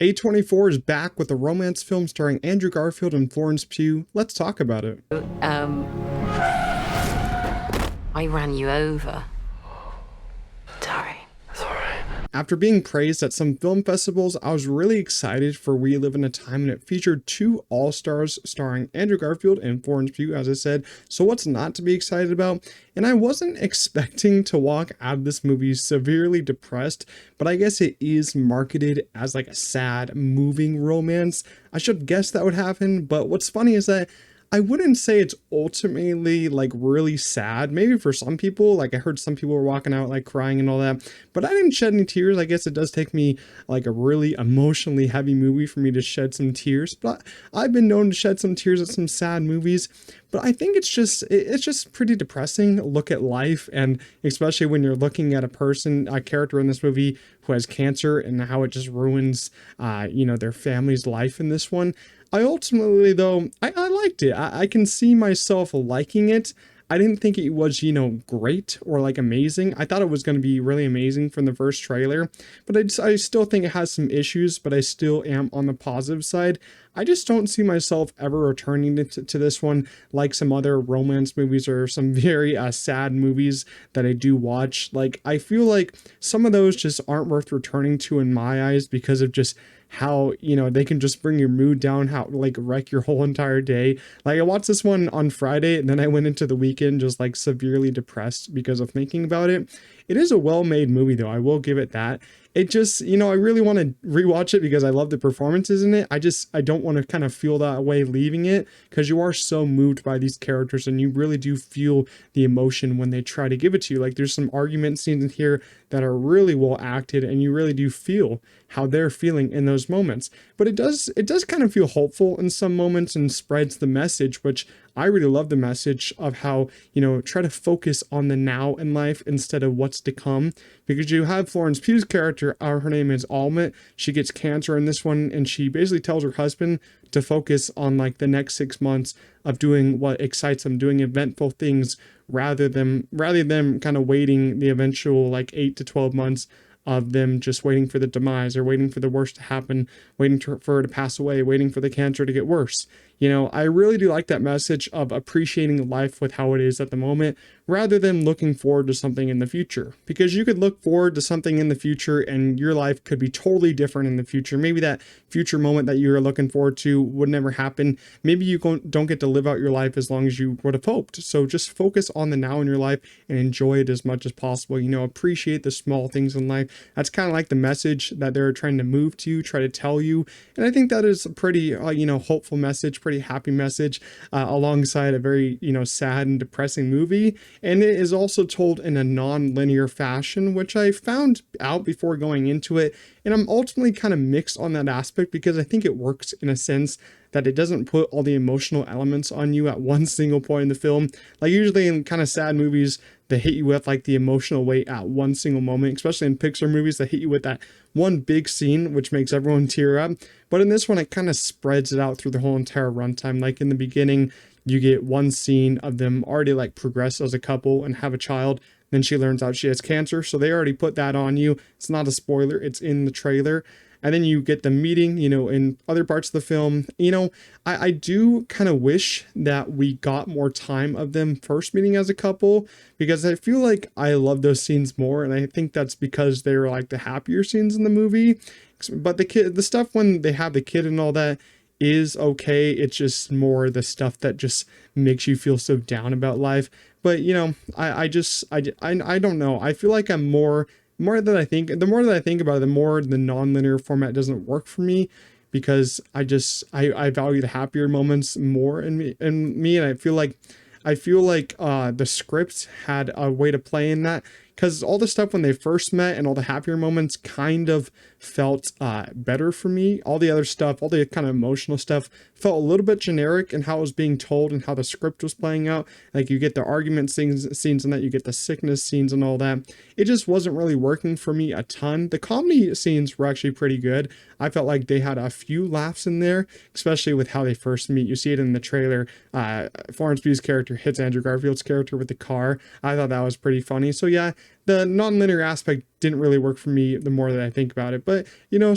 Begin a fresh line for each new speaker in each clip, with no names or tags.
A24 is back with a romance film starring Andrew Garfield and Florence Pugh. Let's talk about it.
Um, I ran you over. Sorry.
After being praised at some film festivals, I was really excited for We Live in a Time, and it featured two all-stars starring Andrew Garfield and Florence Pugh, as I said. So what's not to be excited about? And I wasn't expecting to walk out of this movie severely depressed, but I guess it is marketed as like a sad, moving romance. I should guess that would happen, but what's funny is that I wouldn't say it's ultimately like really sad. Maybe for some people, like I heard some people were walking out like crying and all that, but I didn't shed any tears. I guess it does take me like a really emotionally heavy movie for me to shed some tears, but I've been known to shed some tears at some sad movies. But I think it's just pretty depressing look at life, and especially when you're looking at a character in this movie who has cancer and how it just ruins their family's life in this one. I ultimately, though, I liked it. I can see myself liking it. I didn't think it was, great or like amazing. I thought it was going to be really amazing from the first trailer, but I still think it has some issues, but I still am on the positive side. I just don't see myself ever returning to this one like some other romance movies or some very sad movies that I do watch. Like, I feel like some of those just aren't worth returning to in my eyes because of just how they can just bring your mood down, how like wreck your whole entire day. Like I watched this one on Friday and then I went into the weekend just like severely depressed because of thinking about it. It is a well-made movie though, I will give it that. It just, I really want to rewatch it because I love the performances in it. I don't want to kind of feel that way leaving it because you are so moved by these characters and you really do feel the emotion when they try to give it to you. Like there's some argument scenes in here that are really well acted and you really do feel how they're feeling in those moments. But it does kind of feel hopeful in some moments and spreads the message, which I really love the message of how, try to focus on the now in life instead of what's to come. Because you have Florence Pugh's character, her name is Almut. She gets cancer in this one, and she basically tells her husband to focus on like the next 6 months of doing what excites them, doing eventful things rather than kind of waiting the eventual like 8 to 12 months of them just waiting for the demise or waiting for the worst to happen, for her to pass away, waiting for the cancer to get worse. I really do like that message of appreciating life with how it is at the moment rather than looking forward to something in the future. Because you could look forward to something in the future and your life could be totally different in the future. Maybe that future moment that you're looking forward to would never happen. Maybe you don't get to live out your life as long as you would have hoped. So just focus on the now in your life and enjoy it as much as possible. Appreciate the small things in life. That's kind of like the message that they're trying to move to, try to tell you. And I think that is a pretty, hopeful message, pretty happy message alongside a very, sad and depressing movie. And it is also told in a non-linear fashion, which I found out before going into it. And I'm ultimately kind of mixed on that aspect because I think it works in a sense that it doesn't put all the emotional elements on you at one single point in the film. Like usually in kind of sad movies, they hit you with like the emotional weight at one single moment, especially in Pixar movies that hit you with that one big scene, which makes everyone tear up. But in this one, it kind of spreads it out through the whole entire runtime. Like in the beginning, you get one scene of them already like progress as a couple and have a child. Then she learns out she has cancer. So they already put that on you. It's not a spoiler. It's in the trailer. And then you get the meeting, in other parts of the film. I do kind of wish that we got more time of them first meeting as a couple because I feel like I love those scenes more. And I think that's because they're like the happier scenes in the movie. But the stuff when they have the kid and all that is okay. It's just more the stuff that just makes you feel so down about life. But, I don't know. I feel like I'm the more that I think about it, the more the non-linear format doesn't work for me because I value the happier moments more and I feel like the script had a way to play in that because all the stuff when they first met and all the happier moments kind of felt better for me. All the other stuff, all the kind of emotional stuff felt a little bit generic in how it was being told and how the script was playing out. Like you get the argument scenes and that you get the sickness scenes and all that. It just wasn't really working for me a ton. The comedy scenes were actually pretty good. I felt like they had a few laughs in there, especially with how they first meet. You see it in the trailer. Florence Pugh's character hits Andrew Garfield's character with the car. I thought that was pretty funny. So yeah, the non-linear aspect didn't really work for me the more that I think about it, but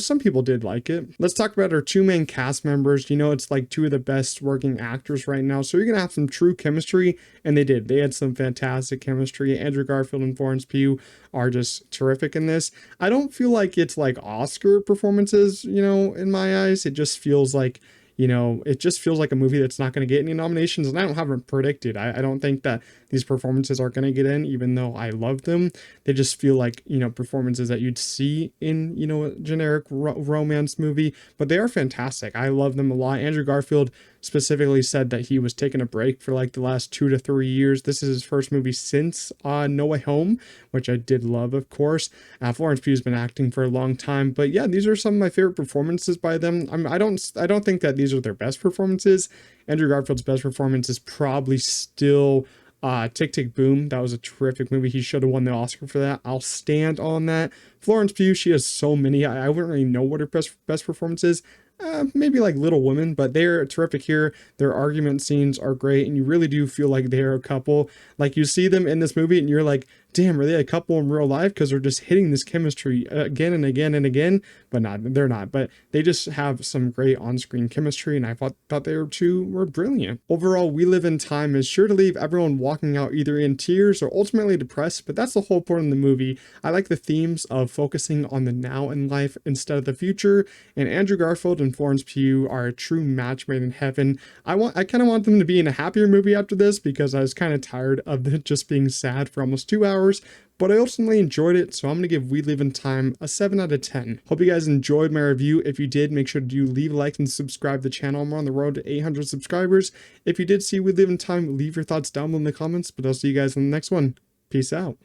some people did like it. Let's talk about our two main cast members. It's like two of the best working actors right now, so you're gonna have some true chemistry, and they did. They had some fantastic chemistry. Andrew Garfield and Florence Pugh are just terrific in this. I don't feel like it's like Oscar performances, in my eyes. It just feels like a movie that's not going to get any nominations, and I don't have it predicted. I don't think that these performances are going to get in, even though I love them. They just feel like, performances that you'd see in, a generic romance movie, but they are fantastic. I love them a lot. Andrew Garfield specifically said that he was taking a break for like the last 2 to 3 years. This is his first movie since No Way Home, which I did love, of course. Florence Pugh's been acting for a long time, but yeah, these are some of my favorite performances by them. I don't think that these are their best performances. Andrew Garfield's best performance is probably still Tick Tick Boom. That was a terrific movie. He should have won the Oscar for that. I'll stand on that. Florence Pugh, she has so many. I wouldn't really know what her best performance is. Maybe like Little Women, but they're terrific here. Their argument scenes are great, and you really do feel like they're a couple. Like, you see them in this movie and you're like, damn, are they a couple in real life? Because they're just hitting this chemistry again and again and again. But they're not. But they just have some great on-screen chemistry, and I thought they were brilliant. Overall, We Live in Time is sure to leave everyone walking out either in tears or ultimately depressed, but that's the whole point of the movie. I like the themes of focusing on the now in life instead of the future, and Andrew Garfield and Florence Pugh are a true match made in heaven. I kind of want them to be in a happier movie after this, because I was kind of tired of it just being sad for almost 2 hours. But I ultimately enjoyed it, so I'm going to give We Live in Time a 7 out of 10. Hope you guys enjoyed my review. If you did, make sure to leave a like and subscribe to the channel. I'm on the road to 800 subscribers. If you did see We Live in Time, leave your thoughts down below in the comments, but I'll see you guys in the next one. Peace out.